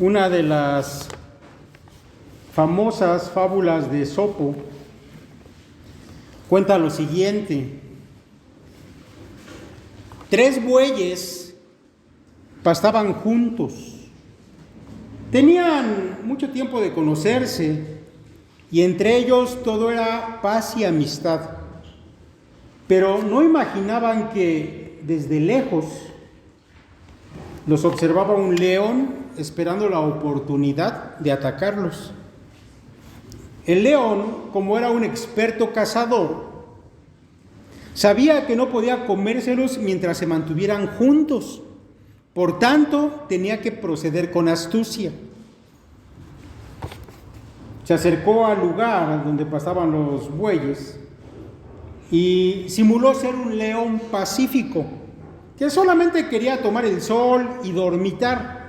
Una de las famosas fábulas de Esopo cuenta lo siguiente: 3 bueyes pastaban juntos, tenían mucho tiempo de conocerse y entre ellos todo era paz y amistad, pero no imaginaban que desde lejos los observaba un león esperando la oportunidad de atacarlos. El león, como era un experto cazador, sabía que no podía comérselos mientras se mantuvieran juntos. Por tanto, tenía que proceder con astucia. Se acercó al lugar donde pasaban los bueyes y simuló ser un león pacífico que solamente quería tomar el sol y dormitar.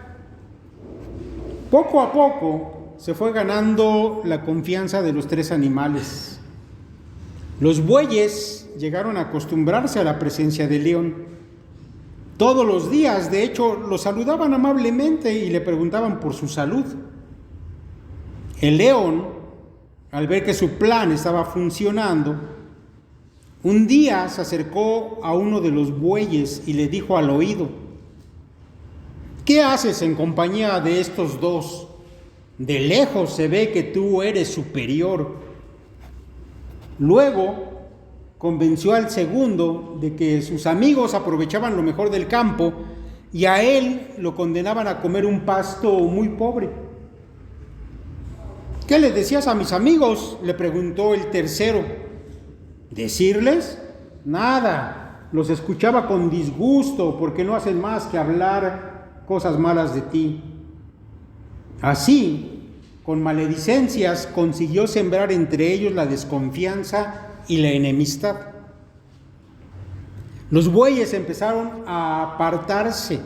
Poco a poco se fue ganando la confianza de los 3 animales. Los bueyes llegaron a acostumbrarse a la presencia del león. Todos los días, de hecho, lo saludaban amablemente y le preguntaban por su salud. El león, al ver que su plan estaba funcionando, un día se acercó a uno de los bueyes y le dijo al oído: ¿qué haces en compañía de estos 2? De lejos se ve que tú eres superior. Luego convenció al segundo de que sus amigos aprovechaban lo mejor del campo y a él lo condenaban a comer un pasto muy pobre. ¿Qué le decías a mis amigos?, le preguntó el tercero. ¿Decirles? Nada, los escuchaba con disgusto porque no hacen más que hablar cosas malas de ti. Así, con maledicencias, consiguió sembrar entre ellos la desconfianza y la enemistad. Los bueyes empezaron a apartarse,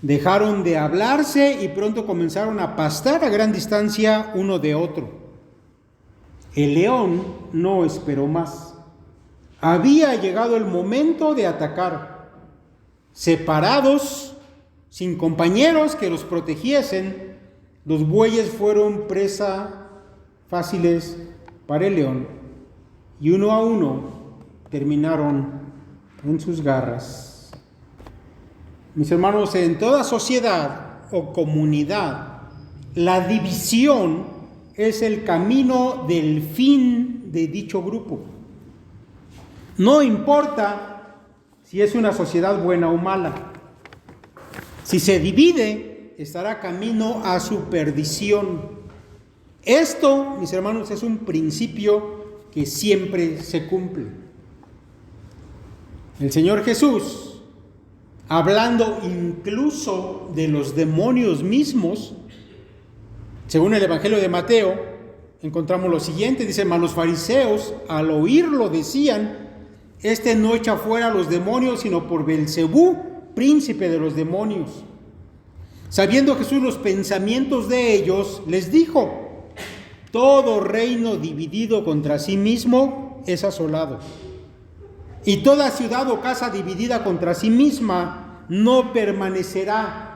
dejaron de hablarse y pronto comenzaron a pastar a gran distancia uno de otro. El león no esperó más. Había llegado el momento de atacar. Separados, sin compañeros que los protegiesen, los bueyes fueron presa fáciles para el león y uno a uno terminaron en sus garras. Mis hermanos, en toda sociedad o comunidad, la división es el camino del fin de dicho grupo. No importa si es una sociedad buena o mala. Si se divide, estará camino a su perdición. Esto, mis hermanos, es un principio que siempre se cumple. El Señor Jesús, hablando incluso de los demonios mismos, según el Evangelio de Mateo, encontramos lo siguiente: dice: mas los fariseos al oírlo decían: este no echa fuera a los demonios, sino por Beelzebú, príncipe de los demonios. Sabiendo Jesús los pensamientos de ellos, les dijo: todo reino dividido contra sí mismo es asolado, y toda ciudad o casa dividida contra sí misma no permanecerá.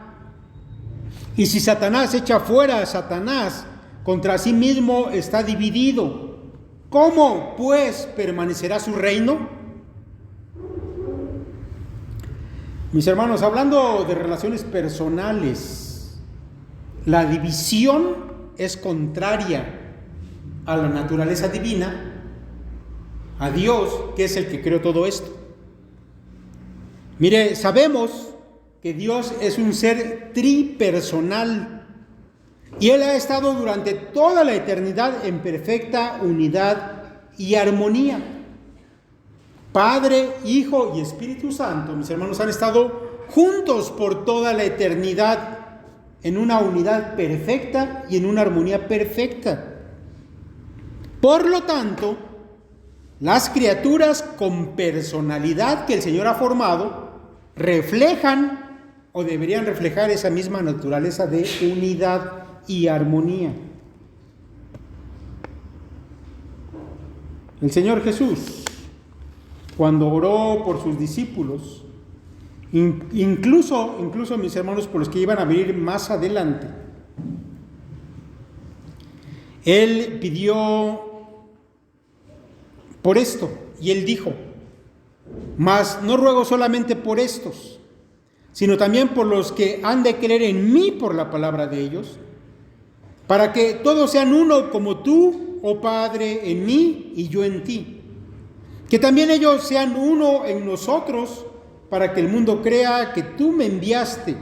Y si Satanás echa fuera a Satanás, contra sí mismo está dividido. ¿Cómo, pues, permanecerá su reino? Mis hermanos, hablando de relaciones personales, la división es contraria a la naturaleza divina, a Dios, que es el que creó todo esto. Mire, sabemos que Dios es un ser tripersonal y Él ha estado durante toda la eternidad en perfecta unidad y armonía. Padre, Hijo y Espíritu Santo, mis hermanos, han estado juntos por toda la eternidad en una unidad perfecta y en una armonía perfecta. Por lo tanto, las criaturas con personalidad que el Señor ha formado reflejan o deberían reflejar esa misma naturaleza de unidad y armonía. El Señor Jesús, cuando oró por sus discípulos, incluso mis hermanos, por los que iban a venir más adelante, Él pidió por esto, y él dijo: mas no ruego solamente por estos, sino también por los que han de creer en mí por la palabra de ellos, para que todos sean uno como tú, oh Padre, en mí y yo en ti. Que también ellos sean uno en nosotros, para que el mundo crea que tú me enviaste,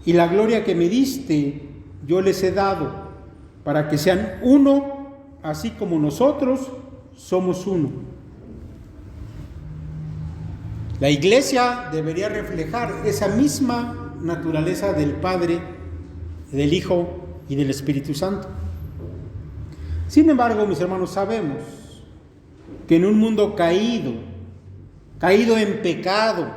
y la gloria que me diste yo les he dado, para que sean uno, así como nosotros somos uno. La iglesia debería reflejar esa misma naturaleza del Padre, del Hijo y del Espíritu Santo. Sin embargo, mis hermanos, sabemos que en un mundo caído en pecado,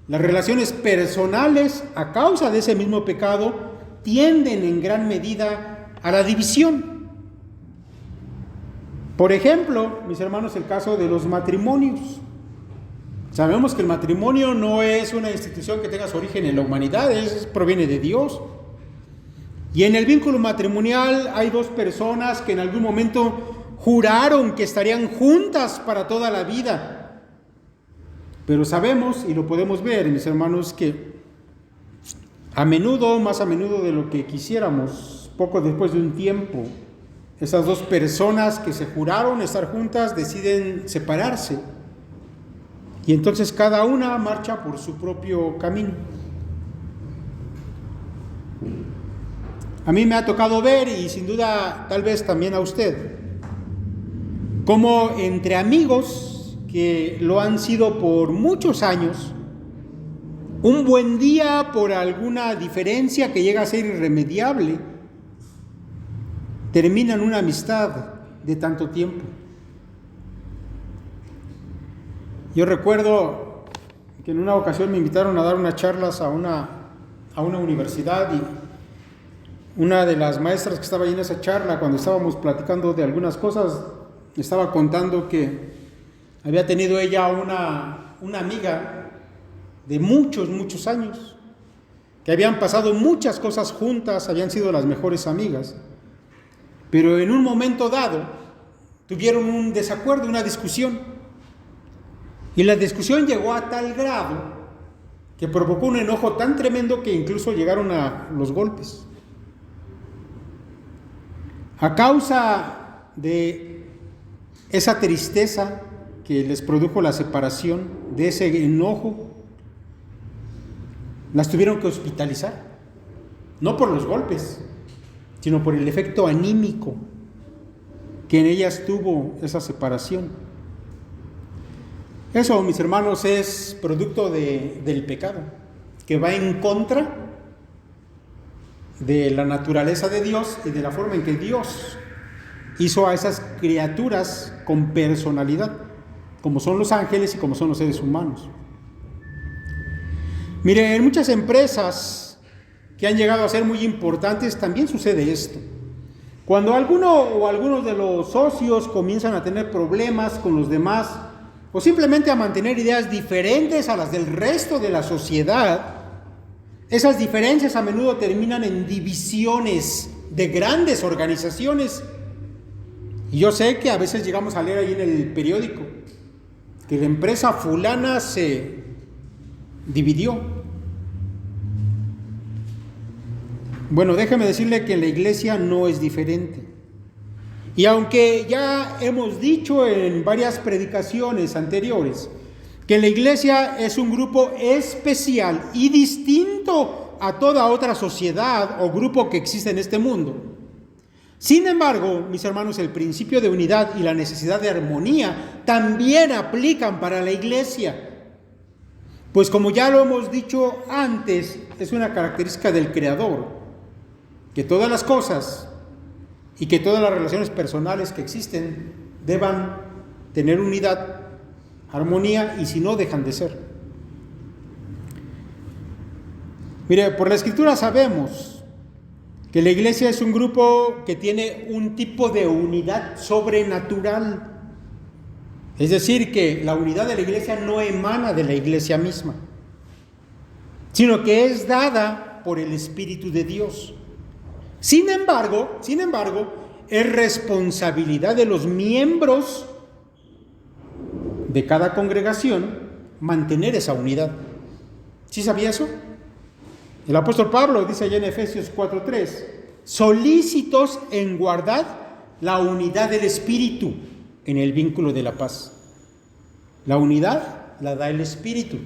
las relaciones personales, a causa de ese mismo pecado, tienden en gran medida a la división. Por ejemplo, mis hermanos, el caso de los matrimonios. Sabemos que el matrimonio no es una institución que tenga su origen en la humanidad, proviene de Dios. Y en el vínculo matrimonial hay dos personas que en algún momento juraron que estarían juntas para toda la vida. Pero sabemos, y lo podemos ver, mis hermanos, que a menudo, más a menudo de lo que quisiéramos, poco después de un tiempo, esas dos personas que se juraron estar juntas deciden separarse. Y entonces cada una marcha por su propio camino. A mí me ha tocado ver, y sin duda tal vez también a usted, cómo entre amigos que lo han sido por muchos años, un buen día, por alguna diferencia que llega a ser irremediable, terminan una amistad de tanto tiempo. Yo recuerdo que en una ocasión me invitaron a dar unas charlas a una universidad, y una de las maestras que estaba ahí en esa charla, cuando estábamos platicando de algunas cosas, estaba contando que había tenido ella una amiga de muchos años, que habían pasado muchas cosas juntas, habían sido las mejores amigas, pero en un momento dado tuvieron un desacuerdo, una discusión, y la discusión llegó a tal grado que provocó un enojo tan tremendo que incluso llegaron a los golpes. A causa de esa tristeza que les produjo la separación, de ese enojo, las tuvieron que hospitalizar, no por los golpes, sino por el efecto anímico que en ellas tuvo esa separación. Eso, mis hermanos, es producto del pecado, que va en contra de la naturaleza de Dios y de la forma en que Dios hizo a esas criaturas con personalidad, como son los ángeles y como son los seres humanos. Mire, en muchas empresas que han llegado a ser muy importantes también sucede esto. Cuando algunos de los socios comienzan a tener problemas con los demás, o simplemente a mantener ideas diferentes a las del resto de la sociedad, esas diferencias a menudo terminan en divisiones de grandes organizaciones. Y yo sé que a veces llegamos a leer ahí en el periódico que la empresa fulana se dividió. Bueno, déjeme decirle que en la iglesia no es diferente. Y aunque ya hemos dicho en varias predicaciones anteriores que la iglesia es un grupo especial y distinto a toda otra sociedad o grupo que existe en este mundo, sin embargo, mis hermanos, el principio de unidad y la necesidad de armonía también aplican para la iglesia. Pues como ya lo hemos dicho antes, es una característica del Creador, que todas las cosas y que todas las relaciones personales que existen deban tener unidad, armonía, y si no, dejan de ser. Mire, por la Escritura sabemos que la iglesia es un grupo que tiene un tipo de unidad sobrenatural. Es decir, que la unidad de la iglesia no emana de la iglesia misma, sino que es dada por el Espíritu de Dios. Sin embargo, es responsabilidad de los miembros de cada congregación mantener esa unidad. ¿Sí sabía eso? El apóstol Pablo dice allá en Efesios 4:3, solícitos en guardar la unidad del Espíritu en el vínculo de la paz. La unidad la da el Espíritu.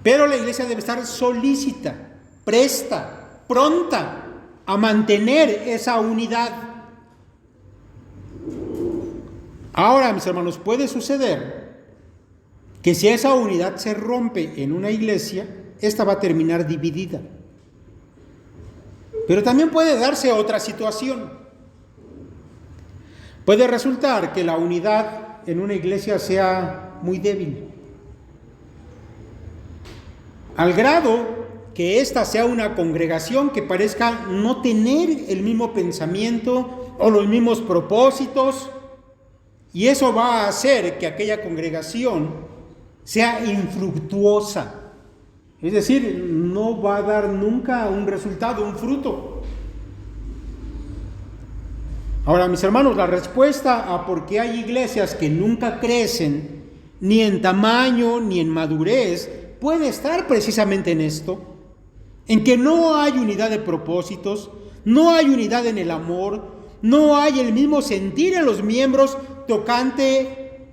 Pero la iglesia debe estar solícita, presta, pronta a mantener esa unidad. Ahora, mis hermanos, puede suceder que si esa unidad se rompe en una iglesia, esta va a terminar dividida. Pero también puede darse otra situación. Puede resultar que la unidad en una iglesia sea muy débil, al grado que ésta sea una congregación que parezca no tener el mismo pensamiento o los mismos propósitos, y eso va a hacer que aquella congregación sea infructuosa. Es decir, no va a dar nunca un resultado, un fruto. Ahora, mis hermanos, la respuesta a por qué hay iglesias que nunca crecen, ni en tamaño, ni en madurez, puede estar precisamente en esto, en que no hay unidad de propósitos, no hay unidad en el amor, no hay el mismo sentir en los miembros tocante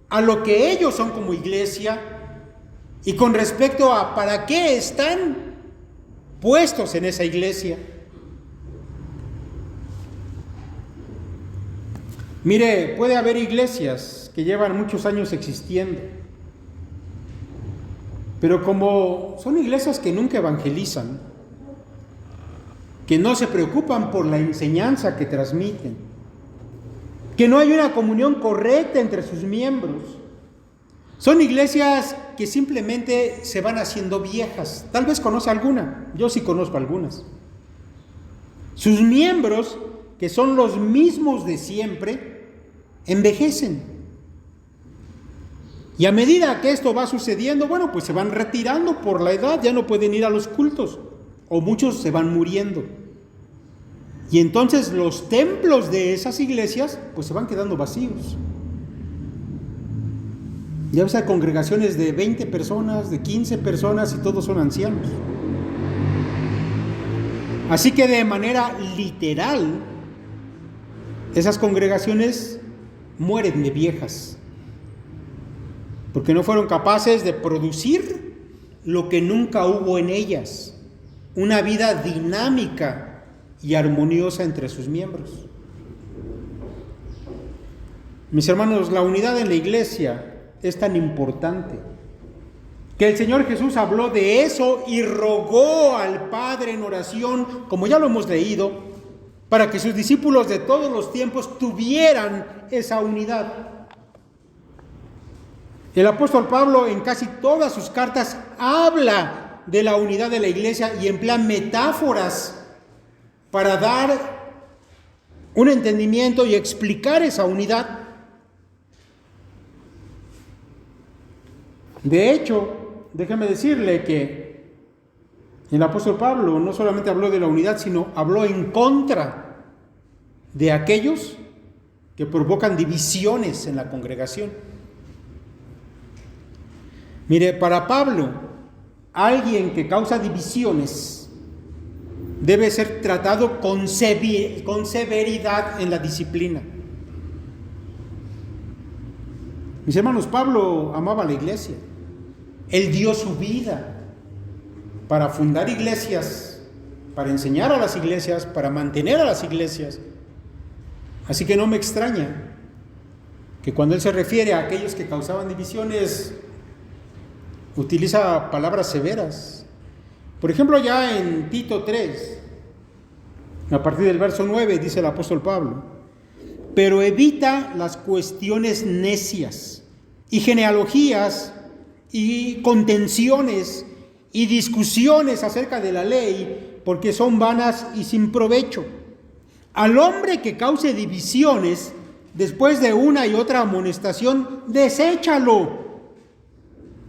a lo que ellos son como iglesia y con respecto a para qué están puestos en esa iglesia. Mire, puede haber iglesias que llevan muchos años existiendo, pero como son iglesias que nunca evangelizan, que no se preocupan por la enseñanza que transmiten, que no hay una comunión correcta entre sus miembros, son iglesias que simplemente se van haciendo viejas. Tal vez conoce alguna, yo sí conozco algunas. Sus miembros, que son los mismos de siempre, envejecen. Y a medida que esto va sucediendo, bueno, pues se van retirando por la edad, ya no pueden ir a los cultos, o muchos se van muriendo. Y entonces los templos de esas iglesias, pues se van quedando vacíos. Ya ves, hay congregaciones de 20 personas, de 15 personas, y todos son ancianos. Así que de manera literal, esas congregaciones mueren de viejas, porque no fueron capaces de producir lo que nunca hubo en ellas, una vida dinámica y armoniosa entre sus miembros. Mis hermanos, la unidad en la iglesia es tan importante que el Señor Jesús habló de eso y rogó al Padre en oración, como ya lo hemos leído, para que sus discípulos de todos los tiempos tuvieran esa unidad. El apóstol Pablo en casi todas sus cartas habla de la unidad de la iglesia y emplea metáforas para dar un entendimiento y explicar esa unidad. De hecho, déjeme decirle que el apóstol Pablo no solamente habló de la unidad, sino habló en contra de aquellos que provocan divisiones en la congregación. Mire, para Pablo, alguien que causa divisiones debe ser tratado con severidad en la disciplina. Mis hermanos, Pablo amaba la iglesia. Él dio su vida para fundar iglesias, para enseñar a las iglesias, para mantener a las iglesias. Así que no me extraña que cuando él se refiere a aquellos que causaban divisiones, utiliza palabras severas. Por ejemplo, ya en Tito 3, a partir del verso 9, dice el apóstol Pablo: pero evita las cuestiones necias y genealogías y contenciones y discusiones acerca de la ley, porque son vanas y sin provecho. Al hombre que cause divisiones después de una y otra amonestación, deséchalo,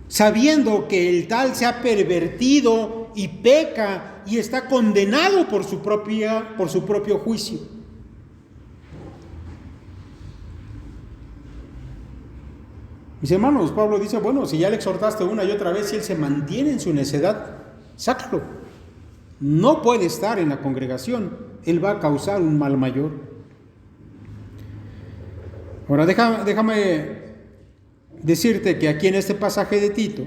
sabiendo que el tal se ha pervertido y peca y está condenado por su propio juicio. Mis hermanos, Pablo dice, bueno, si ya le exhortaste una y otra vez y él se mantiene en su necedad, sácalo. No puede estar en la congregación, él va a causar un mal mayor. Ahora déjame decirte que aquí en este pasaje de Tito,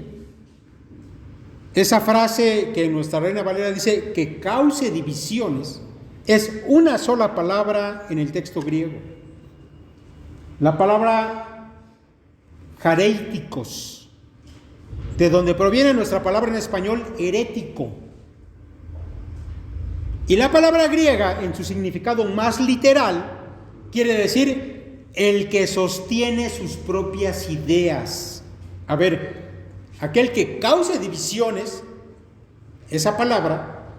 esa frase que nuestra Reina Valera dice que cause divisiones, es una sola palabra en el texto griego. La palabra jareitikos, de donde proviene nuestra palabra en español herético. Y la palabra griega, en su significado más literal, quiere decir el que sostiene sus propias ideas. A ver, aquel que cause divisiones, esa palabra,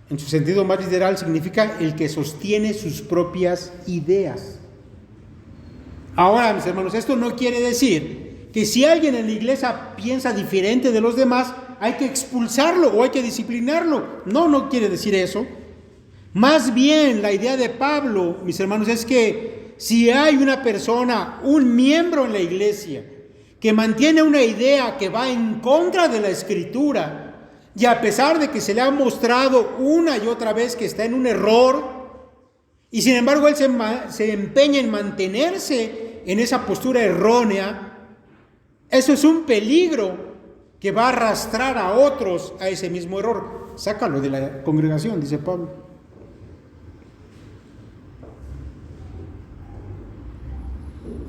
en su sentido más literal, significa el que sostiene sus propias ideas. Ahora, mis hermanos, esto no quiere decir que si alguien en la iglesia piensa diferente de los demás, hay que expulsarlo o hay que disciplinarlo. No quiere decir eso. Más bien, la idea de Pablo, mis hermanos, es que si hay una persona, un miembro en la iglesia, que mantiene una idea que va en contra de la Escritura, y a pesar de que se le ha mostrado una y otra vez que está en un error, y sin embargo él se empeña en mantenerse en esa postura errónea, eso es un peligro que va a arrastrar a otros a ese mismo error. Sácalo de la congregación, dice Pablo.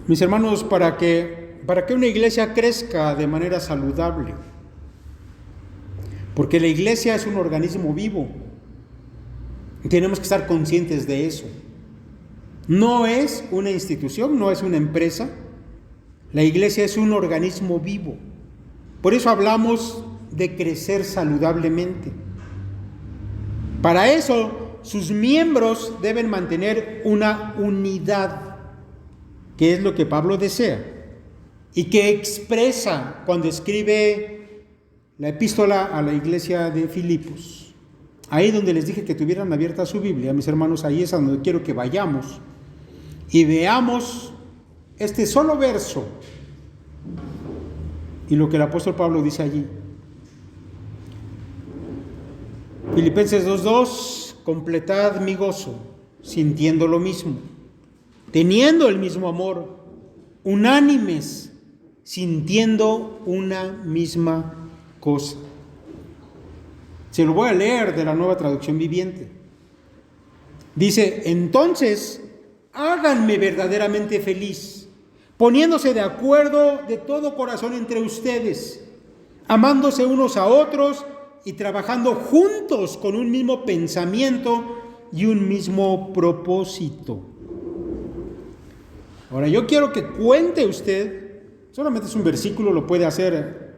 Mis hermanos, para que una iglesia crezca de manera saludable, porque la iglesia es un organismo vivo, tenemos que estar conscientes de eso. No es una institución, no es una empresa. La iglesia es un organismo vivo. Por eso hablamos de crecer saludablemente. Para eso, sus miembros deben mantener una unidad, que es lo que Pablo desea, y que expresa cuando escribe la epístola a la iglesia de Filipos. Ahí donde les dije que tuvieran abierta su Biblia, mis hermanos, ahí es a donde quiero que vayamos y veamos este solo verso y lo que el apóstol Pablo dice allí. Filipenses 2:2, completad mi gozo, sintiendo lo mismo, teniendo el mismo amor, unánimes, sintiendo una misma cosa. Se lo voy a leer de la Nueva Traducción Viviente. Dice, entonces, háganme verdaderamente feliz, poniéndose de acuerdo de todo corazón entre ustedes, amándose unos a otros y trabajando juntos con un mismo pensamiento y un mismo propósito. Ahora, yo quiero que cuente usted, solamente es un versículo, lo puede hacer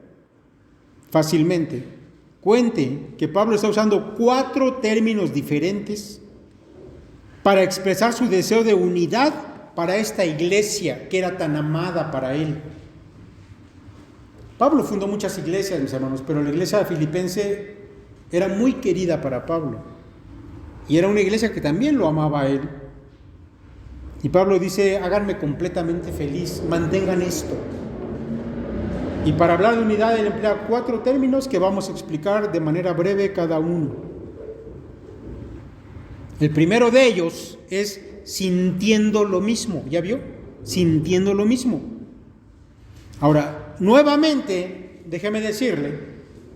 fácilmente. Cuente que Pablo está usando 4 términos diferentes para expresar su deseo de unidad para esta iglesia que era tan amada para él. Pablo fundó muchas iglesias, mis hermanos, pero la iglesia filipense era muy querida para Pablo y era una iglesia que también lo amaba a él. Y Pablo dice, háganme completamente feliz, mantengan esto. Y para hablar de unidad, él emplea 4 términos que vamos a explicar de manera breve cada uno. El primero de ellos es sintiendo lo mismo, ¿ya vio? Sintiendo lo mismo. Ahora, nuevamente, déjeme decirle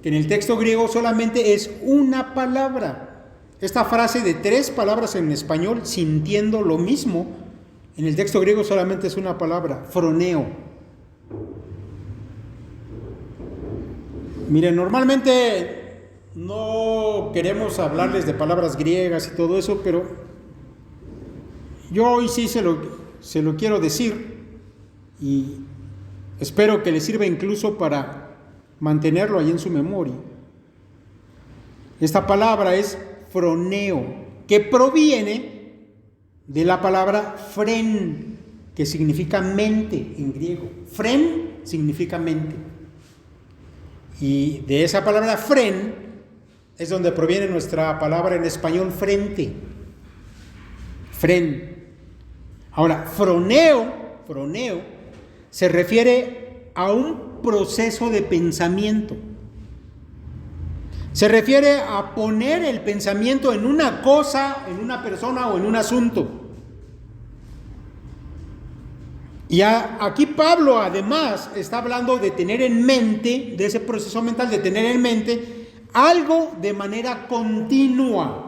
que en el texto griego solamente es una palabra. Esta frase de 3 palabras en español, sintiendo lo mismo, en el texto griego solamente es una palabra, phroneo. Miren, normalmente no queremos hablarles de palabras griegas y todo eso, pero yo hoy sí se lo quiero decir y espero que les sirva incluso para mantenerlo ahí en su memoria. Esta palabra es phroneo, que proviene de la palabra phren, que significa mente en griego. Phren significa mente. Y de esa palabra phren es donde proviene nuestra palabra en español frente. Fren. Ahora, phroneo se refiere a un proceso de pensamiento. Se refiere a poner el pensamiento en una cosa, en una persona o en un asunto. Y aquí Pablo además está hablando de tener en mente, de ese proceso mental, de tener en mente algo de manera continua.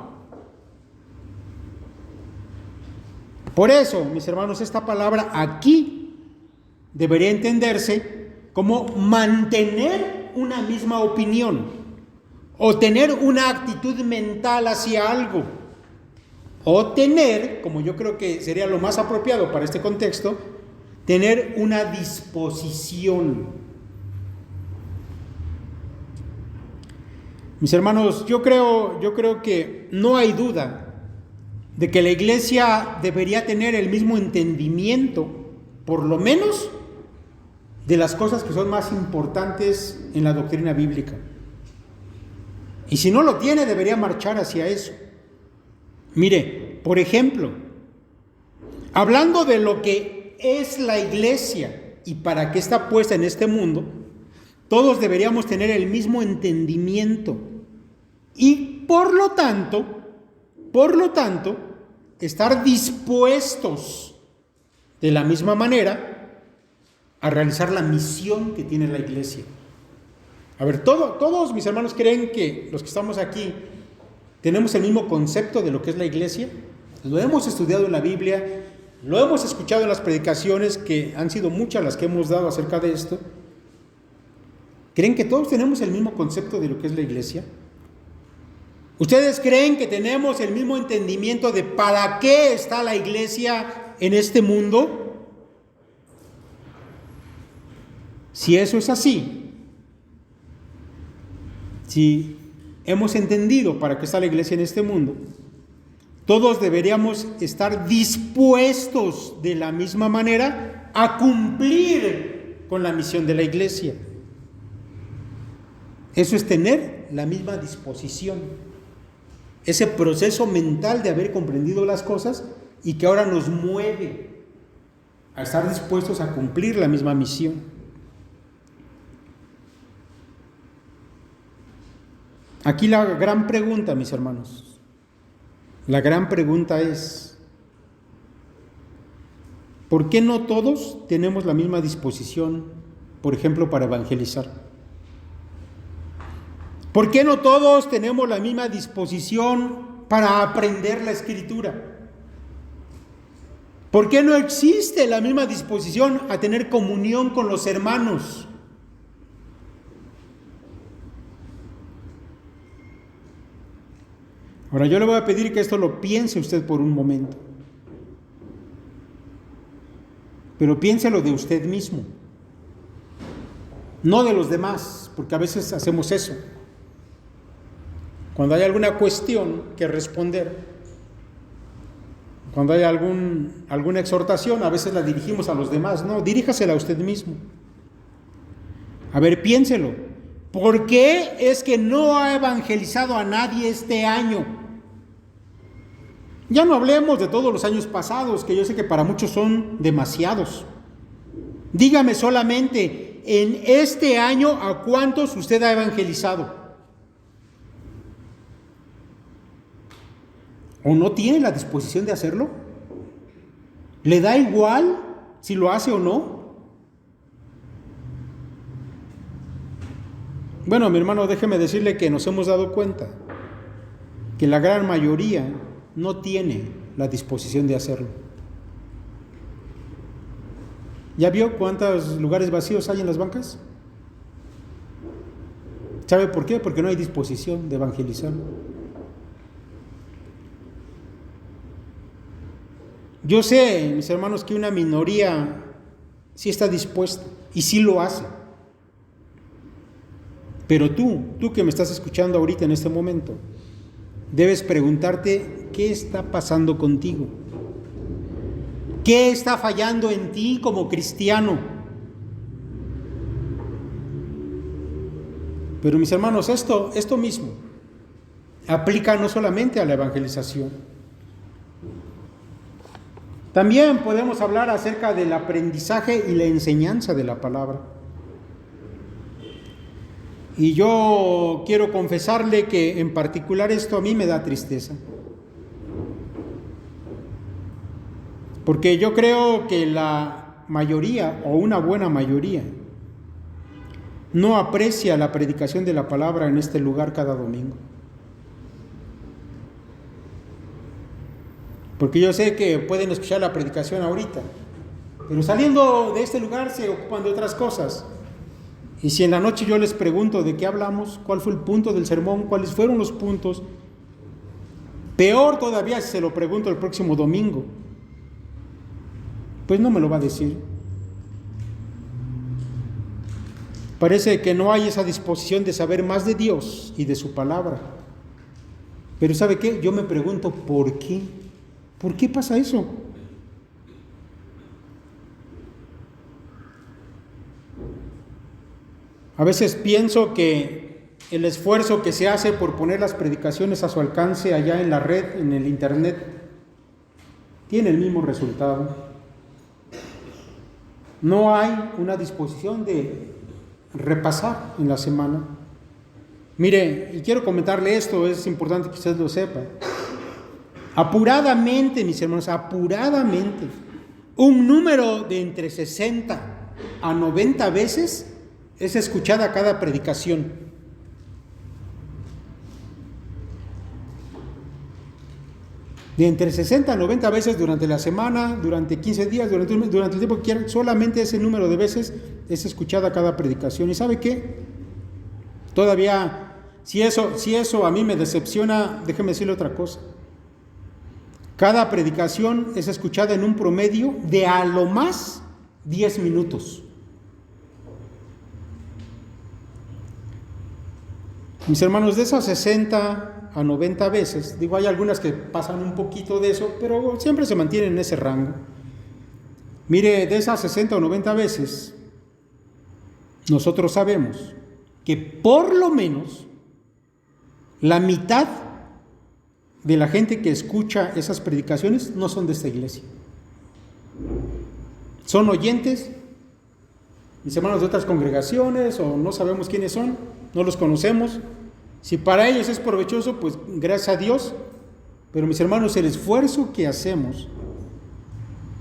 Por eso, mis hermanos, esta palabra aquí debería entenderse como mantener una misma opinión o tener una actitud mental hacia algo o tener, como yo creo que sería lo más apropiado para este contexto, tener una disposición. Mis hermanos, yo creo que no hay duda de que la iglesia debería tener el mismo entendimiento, por lo menos, de las cosas que son más importantes en la doctrina bíblica. Y si no lo tiene, debería marchar hacia eso. Mire, por ejemplo, hablando de lo que es la iglesia y para qué está puesta en este mundo, todos deberíamos tener el mismo entendimiento y por lo tanto, estar dispuestos de la misma manera a realizar la misión que tiene la iglesia. A ver, todos mis hermanos creen que los que estamos aquí tenemos el mismo concepto de lo que es la iglesia. Lo hemos estudiado en la Biblia, lo hemos escuchado en las predicaciones, que han sido muchas las que hemos dado acerca de esto. ¿Creen que todos tenemos el mismo concepto de lo que es la iglesia? ¿Ustedes creen que tenemos el mismo entendimiento de para qué está la iglesia en este mundo? Si eso es así, si hemos entendido para qué está la iglesia en este mundo, todos deberíamos estar dispuestos de la misma manera a cumplir con la misión de la iglesia. Eso es tener la misma disposición, ese proceso mental de haber comprendido las cosas y que ahora nos mueve a estar dispuestos a cumplir la misma misión. Aquí la gran pregunta, mis hermanos, la gran pregunta es, ¿por qué no todos tenemos la misma disposición, por ejemplo, para evangelizar? ¿Por qué no todos tenemos la misma disposición para aprender la Escritura? ¿Por qué no existe la misma disposición a tener comunión con los hermanos? Ahora yo le voy a pedir que esto lo piense usted por un momento, pero piénselo de usted mismo, no de los demás, porque a veces hacemos eso. Cuando hay alguna cuestión que responder, cuando hay alguna exhortación, a veces la dirigimos a los demás. No, diríjasela a usted mismo. A ver, piénselo. ¿Por qué es que no ha evangelizado a nadie este año? Ya no hablemos de todos los años pasados, que yo sé que para muchos son demasiados. Dígame solamente, en este año, ¿a cuántos usted ha evangelizado? ¿O no tiene la disposición de hacerlo? ¿Le da igual si lo hace o no? Bueno, mi hermano, déjeme decirle que nos hemos dado cuenta que la gran mayoría no tiene la disposición de hacerlo. ¿Ya vio cuántos lugares vacíos hay en las bancas? ¿Sabe por qué? Porque no hay disposición de evangelizar. Yo sé, mis hermanos, que una minoría sí está dispuesta y sí lo hace. Pero tú que me estás escuchando ahorita en este momento, debes preguntarte qué está pasando contigo. ¿Qué está fallando en ti como cristiano? Pero mis hermanos, esto mismo aplica no solamente a la evangelización. También podemos hablar acerca del aprendizaje y la enseñanza de la palabra. Y yo quiero confesarle que en particular esto a mí me da tristeza. Porque yo creo que la mayoría, o una buena mayoría, no aprecia la predicación de la palabra en este lugar cada domingo. Porque yo sé que pueden escuchar la predicación ahorita, pero saliendo de este lugar se ocupan de otras cosas. Y si en la noche yo les pregunto de qué hablamos, cuál fue el punto del sermón, cuáles fueron los puntos, peor todavía si se lo pregunto el próximo domingo, pues no me lo va a decir. Parece que no hay esa disposición de saber más de Dios y de su palabra. Pero ¿sabe qué? Yo me pregunto, ¿por qué? ¿Por qué pasa eso? A veces pienso que el esfuerzo que se hace por poner las predicaciones a su alcance allá en la red, en el internet, tiene el mismo resultado. No hay una disposición de repasar en la semana. Mire, y quiero comentarle esto, es importante que usted lo sepa. Apuradamente, mis hermanos, apuradamente, un número de entre 60 a 90 veces es escuchada cada predicación. De entre 60 a 90 veces durante la semana, durante 15 días, durante el tiempo que quieran, solamente ese número de veces es escuchada cada predicación. ¿Y sabe qué? Todavía, si eso a mí me decepciona, déjeme decirle otra cosa. Cada predicación es escuchada en un promedio de a lo más 10 minutos. Mis hermanos, de esas 60 a 90 veces, digo, hay algunas que pasan un poquito de eso, pero siempre se mantienen en ese rango. Mire, de esas 60 o 90 veces, nosotros sabemos que por lo menos la mitad de la gente que escucha esas predicaciones no son de esta iglesia. Son oyentes, mis hermanos de otras congregaciones, o no sabemos quiénes son, no los conocemos. Si para ellos es provechoso, pues gracias a Dios. Pero mis hermanos, el esfuerzo que hacemos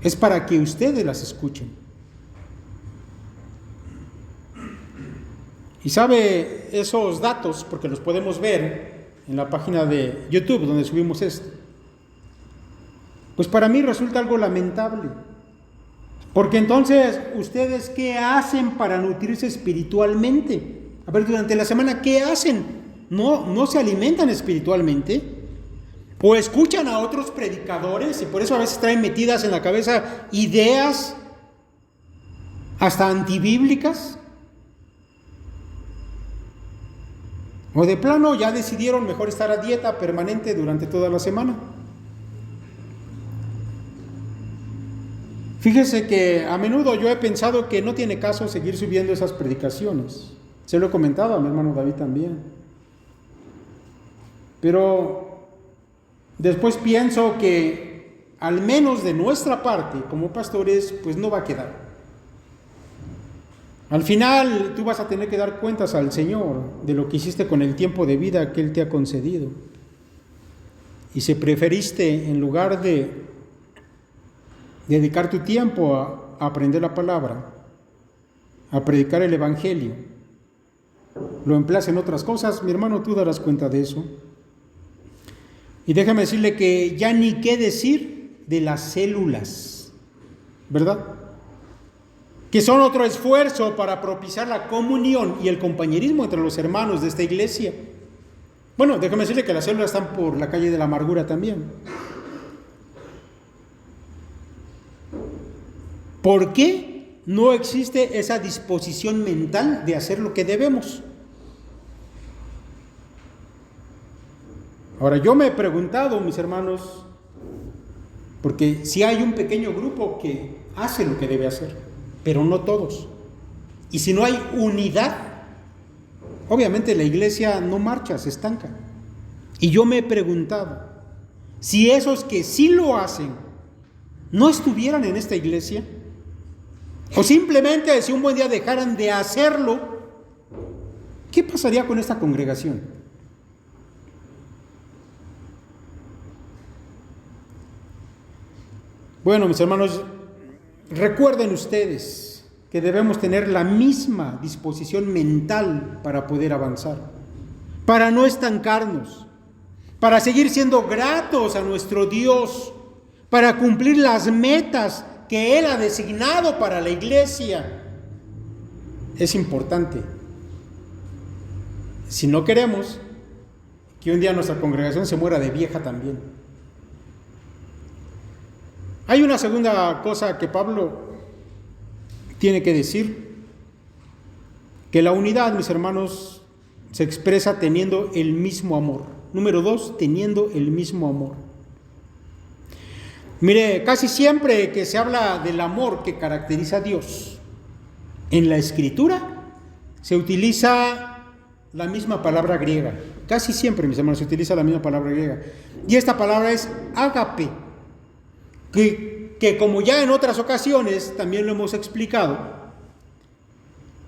es para que ustedes las escuchen. Y sabe esos datos, porque los podemos ver en la página de YouTube donde subimos esto. Pues para mí resulta algo lamentable. Porque entonces, ¿ustedes qué hacen para nutrirse espiritualmente? A ver, durante la semana, ¿qué hacen? ¿No se alimentan espiritualmente? ¿O escuchan a otros predicadores y por eso a veces traen metidas en la cabeza ideas hasta antibíblicas? ¿O de plano ya decidieron mejor estar a dieta permanente durante toda la semana? Fíjese que a menudo yo he pensado que no tiene caso seguir subiendo esas predicaciones. Se lo he comentado a mi hermano David también. Pero después pienso que al menos de nuestra parte como pastores, pues no va a quedar. Al final tú vas a tener que dar cuentas al Señor de lo que hiciste con el tiempo de vida que Él te ha concedido. Y si preferiste, en lugar de dedicar tu tiempo a aprender la palabra, a predicar el Evangelio, lo empleas en otras cosas, mi hermano, tú darás cuenta de eso. Y déjame decirle que ya ni qué decir de las células, ¿verdad? Que son otro esfuerzo para propiciar la comunión y el compañerismo entre los hermanos de esta iglesia. Bueno, déjame decirle que las células están por la calle de la amargura también. ¿Por qué no existe esa disposición mental de hacer lo que debemos? Ahora, yo me he preguntado, mis hermanos, porque si hay un pequeño grupo que hace lo que debe hacer, pero no todos. Y si no hay unidad, obviamente la iglesia no marcha, se estanca. Y yo me he preguntado, si esos que sí lo hacen no estuvieran en esta iglesia, o simplemente si un buen día dejaran de hacerlo, ¿Qué pasaría con esta congregación? Bueno, mis hermanos, recuerden ustedes que debemos tener la misma disposición mental para poder avanzar, para no estancarnos, para seguir siendo gratos a nuestro Dios, para cumplir las metas que Él ha designado para la iglesia. Es importante. Si no queremos que un día nuestra congregación se muera de vieja también. Hay una segunda cosa que Pablo tiene que decir, que la unidad, mis hermanos, se expresa teniendo el mismo amor. Número 2, teniendo el mismo amor. Mire, casi siempre que se habla del amor que caracteriza a Dios, en la Escritura se utiliza la misma palabra griega. Casi siempre, mis hermanos, se utiliza la misma palabra griega. Y esta palabra es ágape, que como ya en otras ocasiones también lo hemos explicado,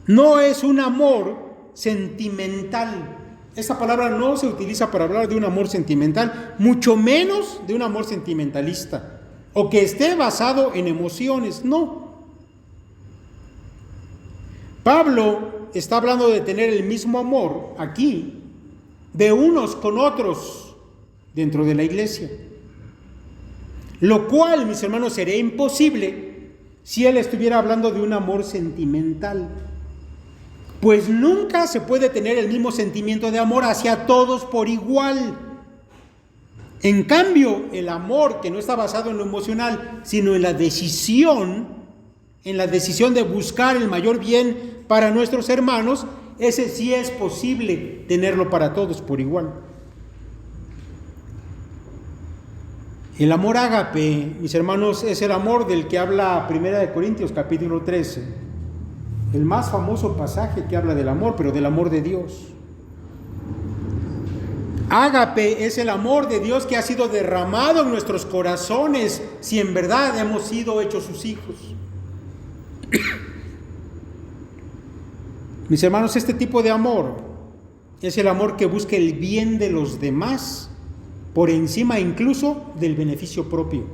no es un amor sentimental. Esta palabra no se utiliza para hablar de un amor sentimental, mucho menos de un amor sentimentalista, o que esté basado en emociones, no. Pablo está hablando de tener el mismo amor aquí, de unos con otros, dentro de la iglesia. Lo cual, mis hermanos, sería imposible si él estuviera hablando de un amor sentimental. Pues nunca se puede tener el mismo sentimiento de amor hacia todos por igual. En cambio, el amor que no está basado en lo emocional, sino en la decisión de buscar el mayor bien para nuestros hermanos, ese sí es posible tenerlo para todos por igual. El amor ágape, mis hermanos, es el amor del que habla 1 Corintios capítulo 13. El más famoso pasaje que habla del amor, pero del amor de Dios. Ágape es el amor de Dios que ha sido derramado en nuestros corazones, si en verdad hemos sido hechos sus hijos. Mis hermanos, este tipo de amor es el amor que busca el bien de los demás, por encima incluso del beneficio propio.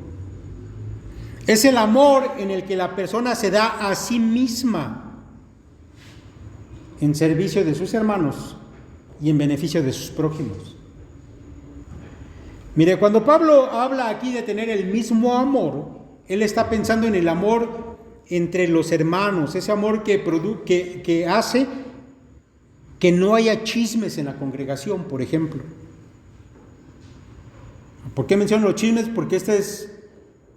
Es el amor en el que la persona se da a sí misma en servicio de sus hermanos y en beneficio de sus prójimos. Mire, cuando Pablo habla aquí de tener el mismo amor, él está pensando en el amor entre los hermanos, ese amor que hace que no haya chismes en la congregación, por ejemplo. ¿Por qué menciono los chismes? Porque esta es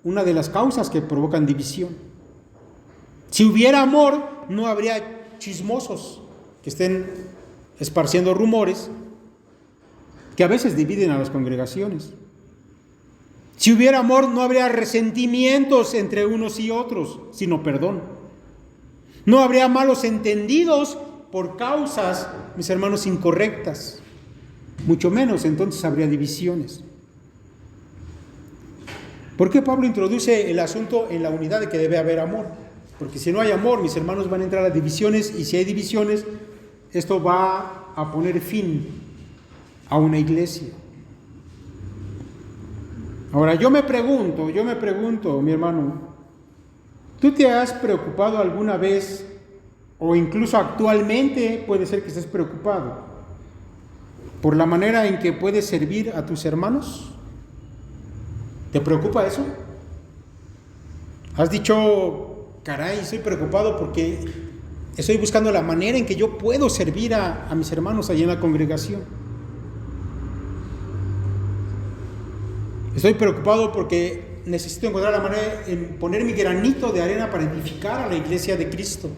una de las causas que provocan división. Si hubiera amor, no habría chismosos que estén esparciendo rumores que a veces dividen a las congregaciones. Si hubiera amor, no habría resentimientos entre unos y otros, sino perdón. No habría malos entendidos por causas, mis hermanos, incorrectas. Mucho menos entonces habría divisiones. ¿Por qué Pablo introduce el asunto en la unidad de que debe haber amor? Porque si no hay amor, mis hermanos, van a entrar a divisiones, y si hay divisiones, esto va a poner fin a una iglesia. Ahora, yo me pregunto, mi hermano, ¿tú te has preocupado alguna vez, o incluso actualmente puede ser que estés preocupado, por la manera en que puedes servir a tus hermanos? ¿Te preocupa eso? ¿Has dicho, caray, estoy preocupado porque estoy buscando la manera en que yo puedo servir a mis hermanos allí en la congregación? Estoy preocupado porque necesito encontrar la manera en poner mi granito de arena para edificar a la iglesia de Cristo.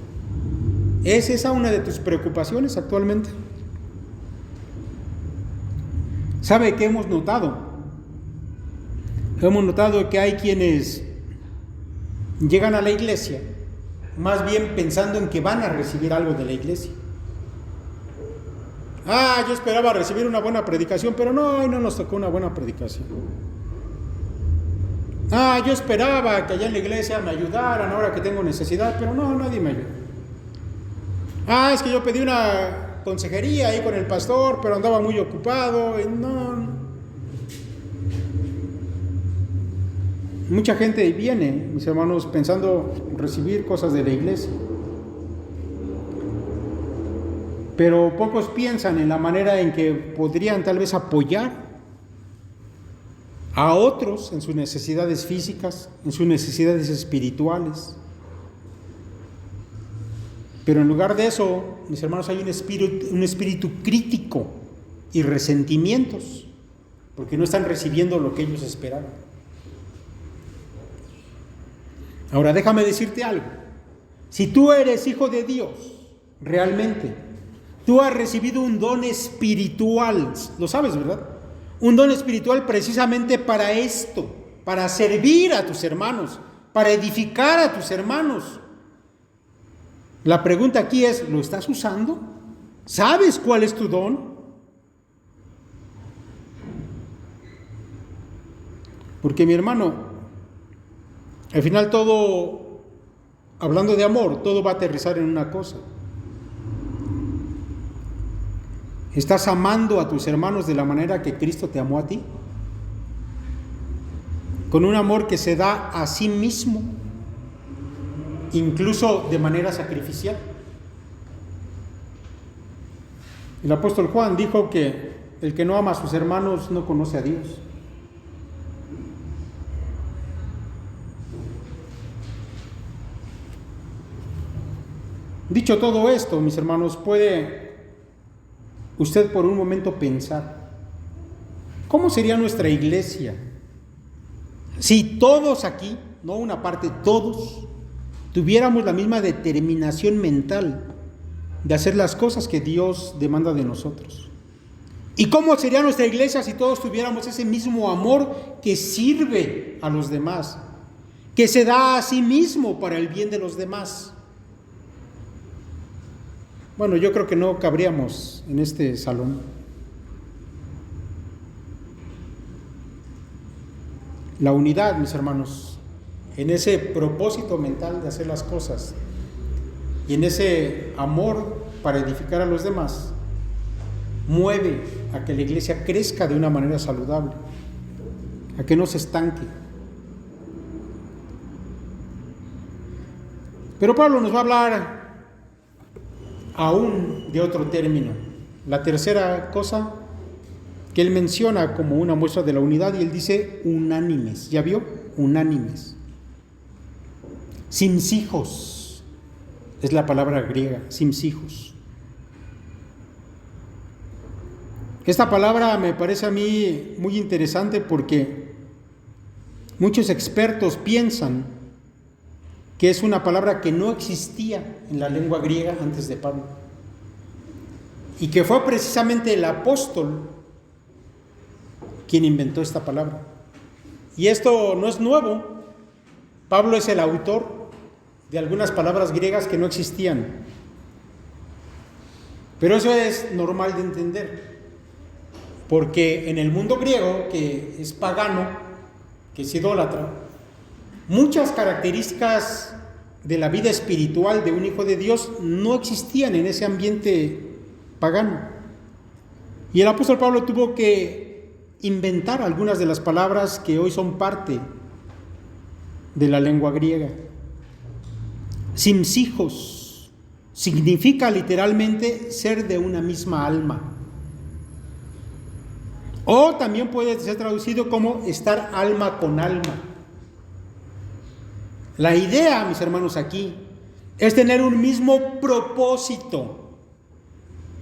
¿Es esa una de tus preocupaciones actualmente? ¿Sabe qué hemos notado? Hemos notado que hay quienes llegan a la iglesia más bien pensando en que van a recibir algo de la iglesia. Yo esperaba recibir una buena predicación, pero no nos tocó una buena predicación. Yo esperaba que allá en la iglesia me ayudaran ahora que tengo necesidad, pero no, nadie me ayuda. Es que yo pedí una consejería ahí con el pastor, pero andaba muy ocupado. Y no. Mucha gente viene, mis hermanos, pensando recibir cosas de la iglesia. Pero pocos piensan en la manera en que podrían tal vez apoyar a otros en sus necesidades físicas, en sus necesidades espirituales. Pero en lugar de eso, mis hermanos, hay un espíritu crítico y resentimientos, porque no están recibiendo lo que ellos esperaban. Ahora, déjame decirte algo. Si tú eres hijo de Dios, realmente, tú has recibido un don espiritual, lo sabes, ¿verdad? Un don espiritual precisamente para esto, para servir a tus hermanos, para edificar a tus hermanos. La pregunta aquí es, ¿lo estás usando? ¿Sabes cuál es tu don? Porque mi hermano, al final todo, hablando de amor, todo va a aterrizar en una cosa. ¿Estás amando a tus hermanos de la manera que Cristo te amó a ti? Con un amor que se da a sí mismo, incluso de manera sacrificial. El apóstol Juan dijo que el que no ama a sus hermanos no conoce a Dios. Dicho todo esto, mis hermanos, puede usted por un momento pensar, ¿cómo sería nuestra iglesia si todos aquí, no una parte, todos, tuviéramos la misma determinación mental de hacer las cosas que Dios demanda de nosotros? ¿Y cómo sería nuestra iglesia si todos tuviéramos ese mismo amor que sirve a los demás, que se da a sí mismo para el bien de los demás? Bueno, yo creo que no cabríamos en este salón. La unidad, mis hermanos, en ese propósito mental de hacer las cosas y en ese amor para edificar a los demás, mueve a que la iglesia crezca de una manera saludable, a que no se estanque. Pero Pablo nos va a hablar aún de otro término, la tercera cosa que él menciona como una muestra de la unidad, y él dice unánimes. ¿Ya vio? Unánimes. Simsijos es la palabra griega, simsijos. Esta palabra me parece a mí muy interesante porque muchos expertos piensan que es una palabra que no existía en la lengua griega antes de Pablo, y que fue precisamente el apóstol quien inventó esta palabra. Y esto no es nuevo. Pablo es el autor de algunas palabras griegas que no existían. Pero eso es normal de entender, porque en el mundo griego, que es pagano, que es idólatra, muchas características de la vida espiritual de un hijo de Dios no existían en ese ambiente pagano. Y el apóstol Pablo tuvo que inventar algunas de las palabras que hoy son parte de la lengua griega. Simsijos significa literalmente ser de una misma alma. O también puede ser traducido como estar alma con alma. La idea, mis hermanos, aquí es tener un mismo propósito.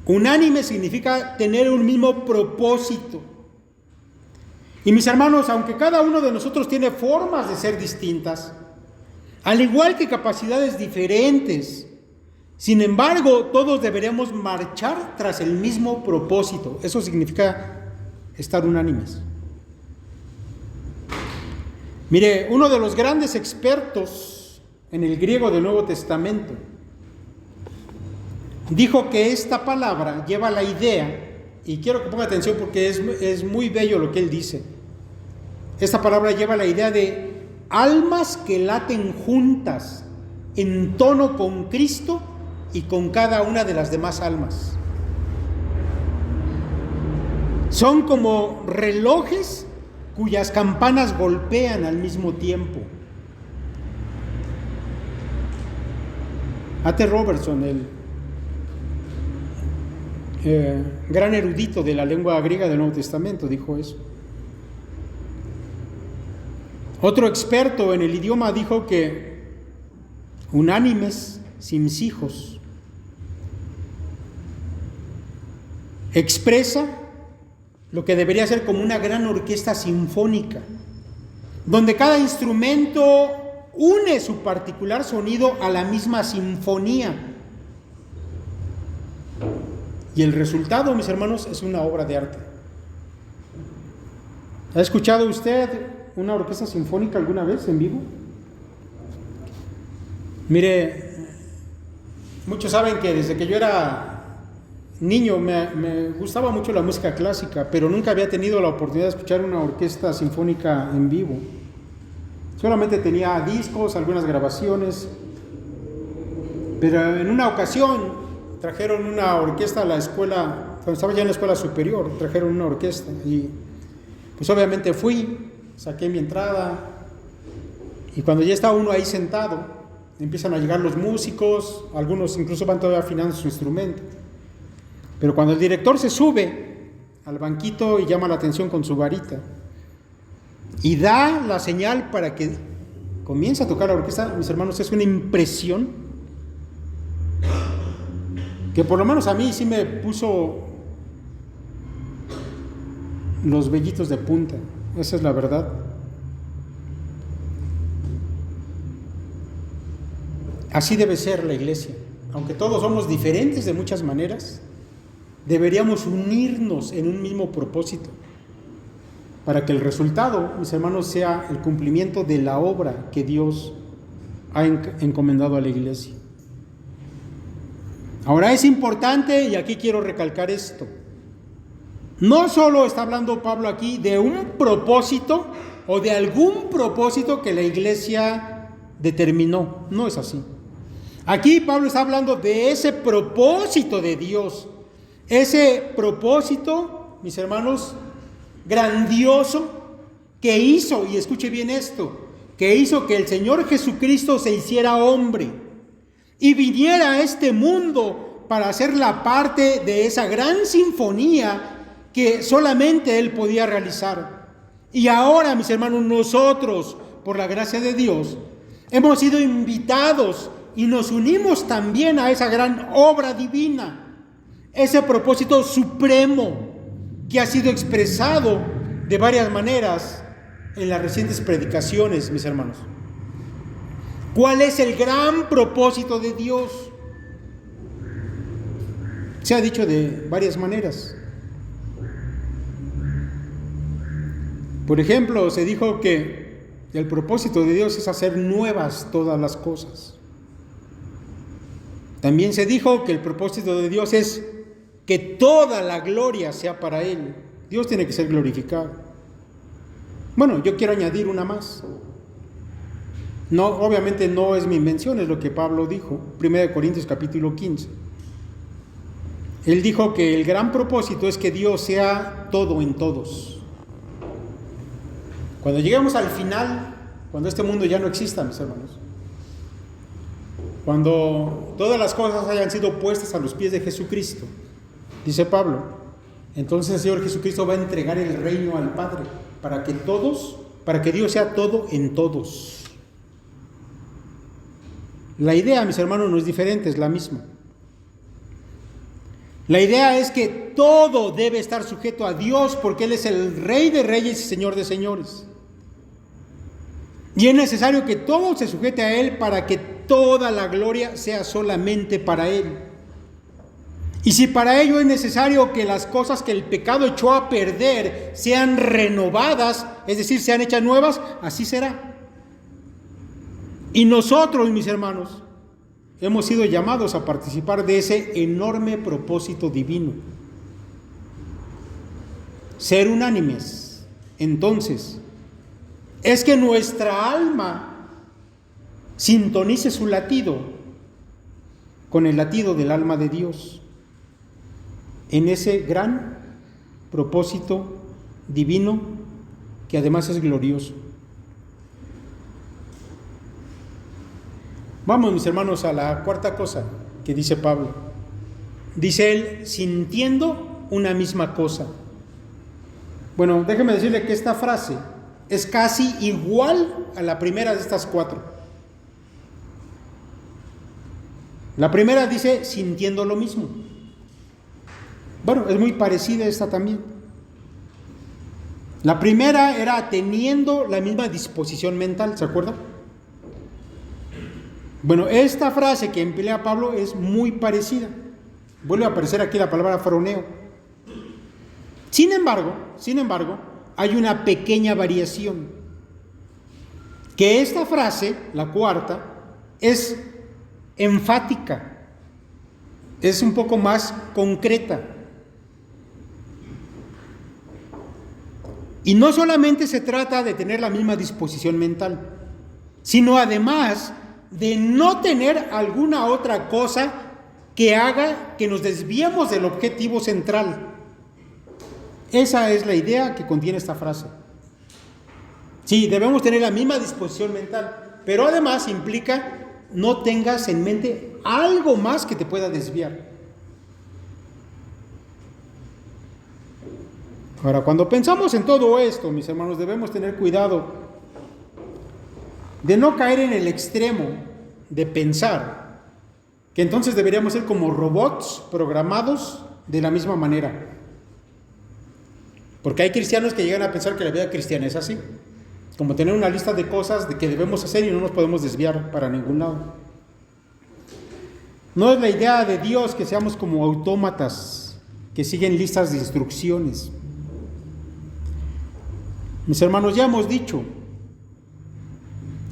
Unánime significa tener un mismo propósito. Y mis hermanos, aunque cada uno de nosotros tiene formas de ser distintas, al igual que capacidades diferentes, sin embargo, todos deberemos marchar tras el mismo propósito. Eso significa estar unánimes. Mire, uno de los grandes expertos en el griego del Nuevo Testamento dijo que esta palabra lleva la idea, y quiero que ponga atención porque es muy bello lo que él dice. Esta palabra lleva la idea de almas que laten juntas en tono con Cristo y con cada una de las demás almas. Son como relojes cuyas campanas golpean al mismo tiempo. A.T. Robertson, el gran erudito de la lengua griega del Nuevo Testamento, dijo eso. Otro experto en el idioma dijo que unánimes, simsijos, expresa lo que debería ser como una gran orquesta sinfónica, donde cada instrumento une su particular sonido a la misma sinfonía. Y el resultado, mis hermanos, es una obra de arte. ¿Ha escuchado usted una orquesta sinfónica alguna vez en vivo? Mire, muchos saben que desde que yo era niño me gustaba mucho la música clásica, pero nunca había tenido la oportunidad de escuchar una orquesta sinfónica en vivo. Solamente tenía discos, algunas grabaciones, pero en una ocasión trajeron una orquesta a la escuela, cuando estaba ya en la escuela superior, trajeron una orquesta y pues obviamente fui, saqué mi entrada y cuando ya estaba uno ahí sentado, empiezan a llegar los músicos, algunos incluso van todavía afinando su instrumento. Pero cuando el director se sube al banquito y llama la atención con su varita y da la señal para que comience a tocar la orquesta, mis hermanos, es una impresión que por lo menos a mí sí me puso los vellitos de punta. Esa es la verdad. Así debe ser la iglesia. Aunque todos somos diferentes de muchas maneras, deberíamos unirnos en un mismo propósito para que el resultado, mis hermanos, sea el cumplimiento de la obra que Dios ha encomendado a la iglesia. Ahora es importante, y aquí quiero recalcar esto, no solo está hablando Pablo aquí de un propósito o de algún propósito que la iglesia determinó, no es así. Aquí Pablo está hablando de ese propósito de Dios, ese propósito, mis hermanos, grandioso que hizo, y escuche bien esto, que hizo que el Señor Jesucristo se hiciera hombre y viniera a este mundo para hacer la parte de esa gran sinfonía que solamente Él podía realizar. Y ahora, mis hermanos, nosotros, por la gracia de Dios, hemos sido invitados y nos unimos también a esa gran obra divina, ese propósito supremo que ha sido expresado de varias maneras en las recientes predicaciones, mis hermanos. ¿Cuál es el gran propósito de Dios? Se ha dicho de varias maneras. Por ejemplo, se dijo que el propósito de Dios es hacer nuevas todas las cosas. También se dijo que el propósito de Dios es que toda la gloria sea para Él. Dios tiene que ser glorificado. Bueno, yo quiero añadir una más. No, obviamente no es mi invención, es lo que Pablo dijo, 1 Corintios capítulo 15. Él dijo que el gran propósito es que Dios sea todo en todos. Cuando lleguemos al final, cuando este mundo ya no exista, mis hermanos, cuando todas las cosas hayan sido puestas a los pies de Jesucristo, dice Pablo, entonces el Señor Jesucristo va a entregar el reino al Padre para que Dios sea todo en todos. La idea, mis hermanos, no es diferente, es la misma. La idea es que todo debe estar sujeto a Dios porque Él es el Rey de Reyes y Señor de Señores. Y es necesario que todo se sujete a Él para que toda la gloria sea solamente para Él. Y si para ello es necesario que las cosas que el pecado echó a perder sean renovadas, es decir, sean hechas nuevas, así será. Y nosotros, mis hermanos, hemos sido llamados a participar de ese enorme propósito divino. Ser unánimes, entonces, es que nuestra alma sintonice su latido con el latido del alma de Dios en ese gran propósito divino que además es glorioso. Vamos, mis hermanos, a la cuarta cosa que dice Pablo. Dice él, sintiendo una misma cosa. Bueno, déjeme decirle que esta frase es casi igual a la primera de estas cuatro. La primera dice sintiendo lo mismo. Bueno, es muy parecida esta también. La primera era teniendo la misma disposición mental, ¿se acuerdan? Bueno, esta frase que emplea Pablo es muy parecida. Vuelve a aparecer aquí la palabra froneo. Sin embargo, hay una pequeña variación. Que esta frase, la cuarta, es enfática. Es un poco más concreta. Y no solamente se trata de tener la misma disposición mental, sino además de no tener alguna otra cosa que haga que nos desviemos del objetivo central. Esa es la idea que contiene esta frase. Sí, debemos tener la misma disposición mental, pero además implica no tengas en mente algo más que te pueda desviar. Ahora, cuando pensamos en todo esto, mis hermanos, debemos tener cuidado de no caer en el extremo de pensar que entonces deberíamos ser como robots programados de la misma manera. Porque hay cristianos que llegan a pensar que la vida cristiana es así, como tener una lista de cosas de que debemos hacer y no nos podemos desviar para ningún lado. No es la idea de Dios que seamos como autómatas que siguen listas de instrucciones. Mis hermanos, ya hemos dicho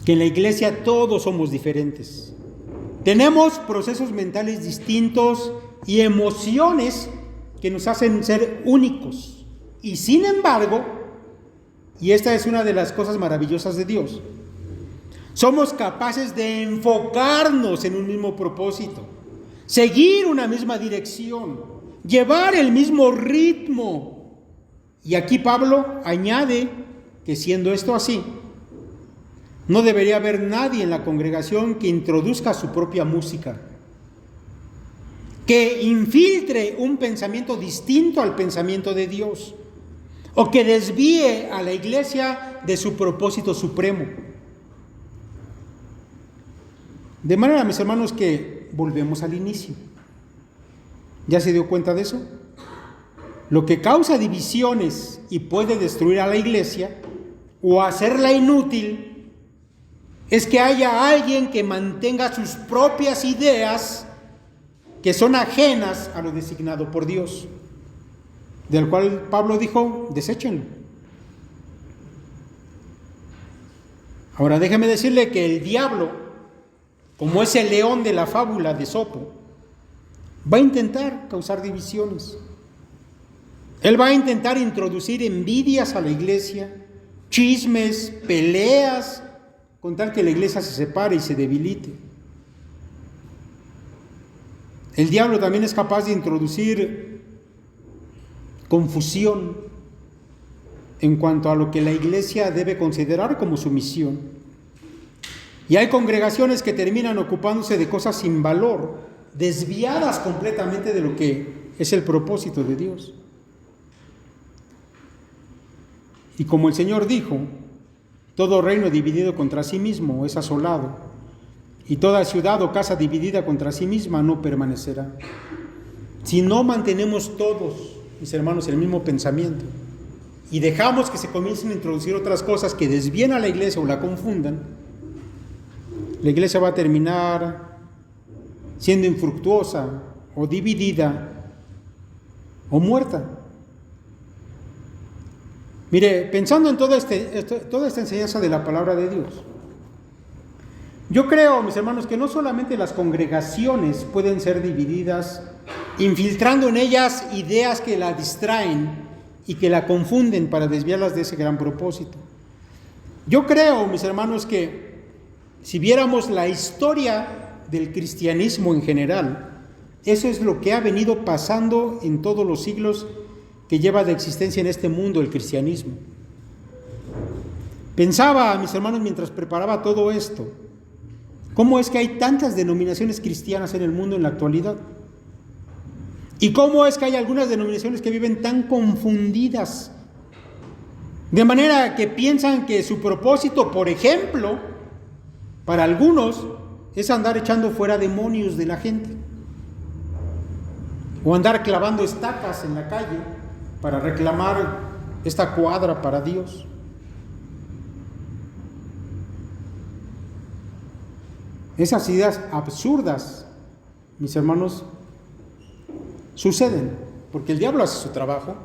que en la iglesia todos somos diferentes. Tenemos procesos mentales distintos y emociones que nos hacen ser únicos. Y sin embargo, y esta es una de las cosas maravillosas de Dios, somos capaces de enfocarnos en un mismo propósito, seguir una misma dirección, llevar el mismo ritmo. Y aquí Pablo añade que siendo esto así, no debería haber nadie en la congregación que introduzca su propia música, que infiltre un pensamiento distinto al pensamiento de Dios, o que desvíe a la iglesia de su propósito supremo. De manera, mis hermanos, que volvemos al inicio. ¿Ya se dio cuenta de eso? Lo que causa divisiones y puede destruir a la iglesia o hacerla inútil es que haya alguien que mantenga sus propias ideas que son ajenas a lo designado por Dios, del cual Pablo dijo, deséchenlo. Ahora déjeme decirle que el diablo, como es el león de la fábula de Esopo, va a intentar causar divisiones. Él va a intentar introducir envidias a la iglesia, chismes, peleas, con tal que la iglesia se separe y se debilite. El diablo también es capaz de introducir confusión en cuanto a lo que la iglesia debe considerar como su misión. Y hay congregaciones que terminan ocupándose de cosas sin valor, desviadas completamente de lo que es el propósito de Dios. Y como el Señor dijo, todo reino dividido contra sí mismo es asolado, y toda ciudad o casa dividida contra sí misma no permanecerá. Si no mantenemos todos, mis hermanos, el mismo pensamiento, y dejamos que se comiencen a introducir otras cosas que desvíen a la iglesia o la confundan, la iglesia va a terminar siendo infructuosa o dividida o muerta. Mire, pensando en toda esta enseñanza de la palabra de Dios, yo creo, mis hermanos, que no solamente las congregaciones pueden ser divididas, infiltrando en ellas ideas que la distraen y que la confunden para desviarlas de ese gran propósito. Yo creo, mis hermanos, que si viéramos la historia del cristianismo en general, eso es lo que ha venido pasando en todos los siglos que lleva de existencia en este mundo el cristianismo. Pensaba, mis hermanos, mientras preparaba todo esto, ¿cómo es que hay tantas denominaciones cristianas en el mundo en la actualidad? ¿Y cómo es que hay algunas denominaciones que viven tan confundidas? De manera que piensan que su propósito, por ejemplo, para algunos, es andar echando fuera demonios de la gente. O andar clavando estacas en la calle para reclamar esta cuadra para Dios. Esas ideas absurdas, mis hermanos, suceden porque el diablo hace su trabajo.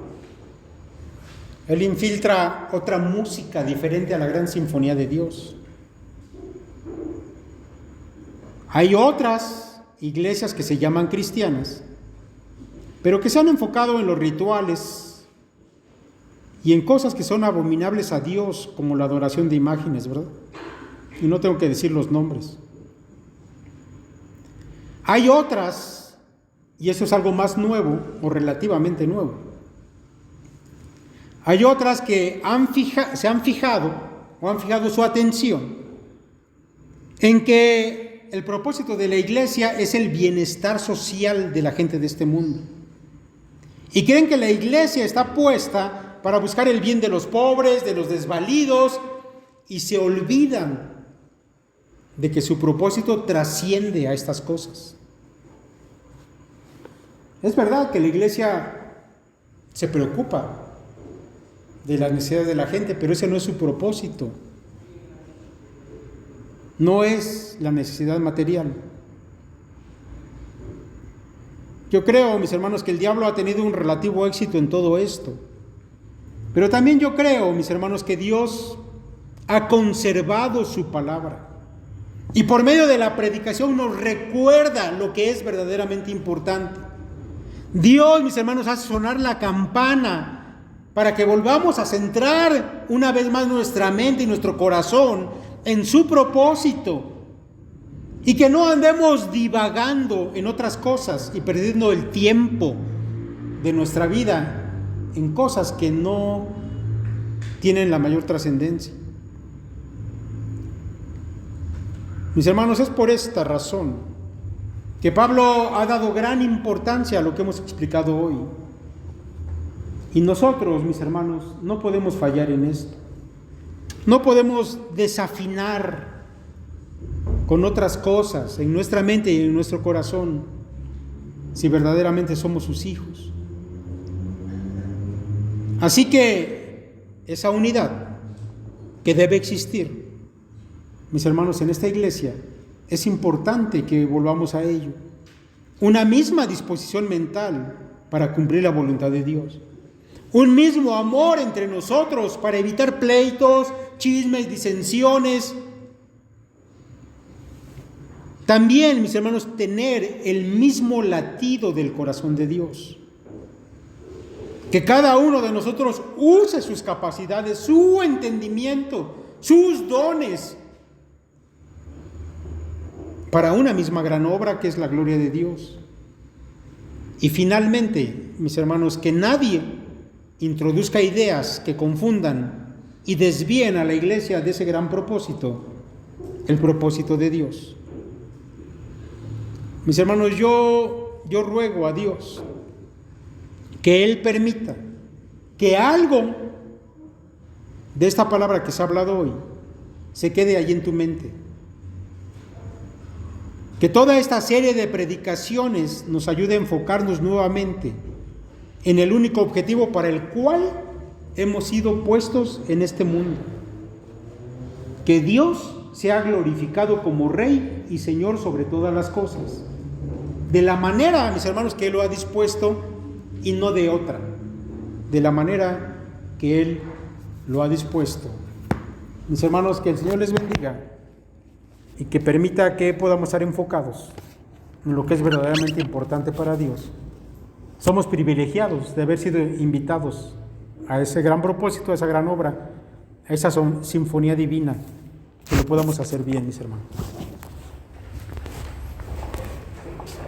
Él infiltra otra música diferente a la gran sinfonía de Dios. Hay otras iglesias que se llaman cristianas, pero que se han enfocado en los rituales y en cosas que son abominables a Dios, como la adoración de imágenes, ¿verdad? Y no tengo que decir los nombres. Hay otras, y eso es algo más nuevo o relativamente nuevo, hay otras que se han fijado su atención en que el propósito de la iglesia es el bienestar social de la gente de este mundo. Y creen que la iglesia está puesta para buscar el bien de los pobres, de los desvalidos, y se olvidan de que su propósito trasciende a estas cosas. Es verdad que la iglesia se preocupa de las necesidades de la gente, pero ese no es su propósito. No es la necesidad material. Yo creo, mis hermanos, que el diablo ha tenido un relativo éxito en todo esto. Pero también yo creo, mis hermanos, que Dios ha conservado su palabra. Y por medio de la predicación nos recuerda lo que es verdaderamente importante. Dios, mis hermanos, hace sonar la campana para que volvamos a centrar una vez más nuestra mente y nuestro corazón en su propósito. Y que no andemos divagando en otras cosas y perdiendo el tiempo de nuestra vida en cosas que no tienen la mayor trascendencia. Mis hermanos, es por esta razón que Pablo ha dado gran importancia a lo que hemos explicado hoy. Y nosotros, mis hermanos, no podemos fallar en esto. No podemos desafinar con otras cosas en nuestra mente y en nuestro corazón si verdaderamente somos sus hijos. Así que esa unidad que debe existir, mis hermanos, en esta iglesia, es importante que volvamos a ello. Una misma disposición mental para cumplir la voluntad de Dios. Un mismo amor entre nosotros para evitar pleitos, chismes, disensiones. También, mis hermanos, tener el mismo latido del corazón de Dios. Que cada uno de nosotros use sus capacidades, su entendimiento, sus dones para una misma gran obra que es la gloria de Dios. Y finalmente, mis hermanos, que nadie introduzca ideas que confundan y desvíen a la iglesia de ese gran propósito, el propósito de Dios. Mis hermanos, yo ruego a Dios que Él permita que algo de esta palabra que se ha hablado hoy se quede allí en tu mente. Que toda esta serie de predicaciones nos ayude a enfocarnos nuevamente en el único objetivo para el cual hemos sido puestos en este mundo. Que Dios sea glorificado como Rey y Señor sobre todas las cosas. De la manera, mis hermanos, que Él lo ha dispuesto y no de otra. De la manera que Él lo ha dispuesto. Mis hermanos, que el Señor les bendiga y que permita que podamos estar enfocados en lo que es verdaderamente importante para Dios. Somos privilegiados de haber sido invitados a ese gran propósito, a esa gran obra, a esa sinfonía divina, que lo podamos hacer bien, mis hermanos.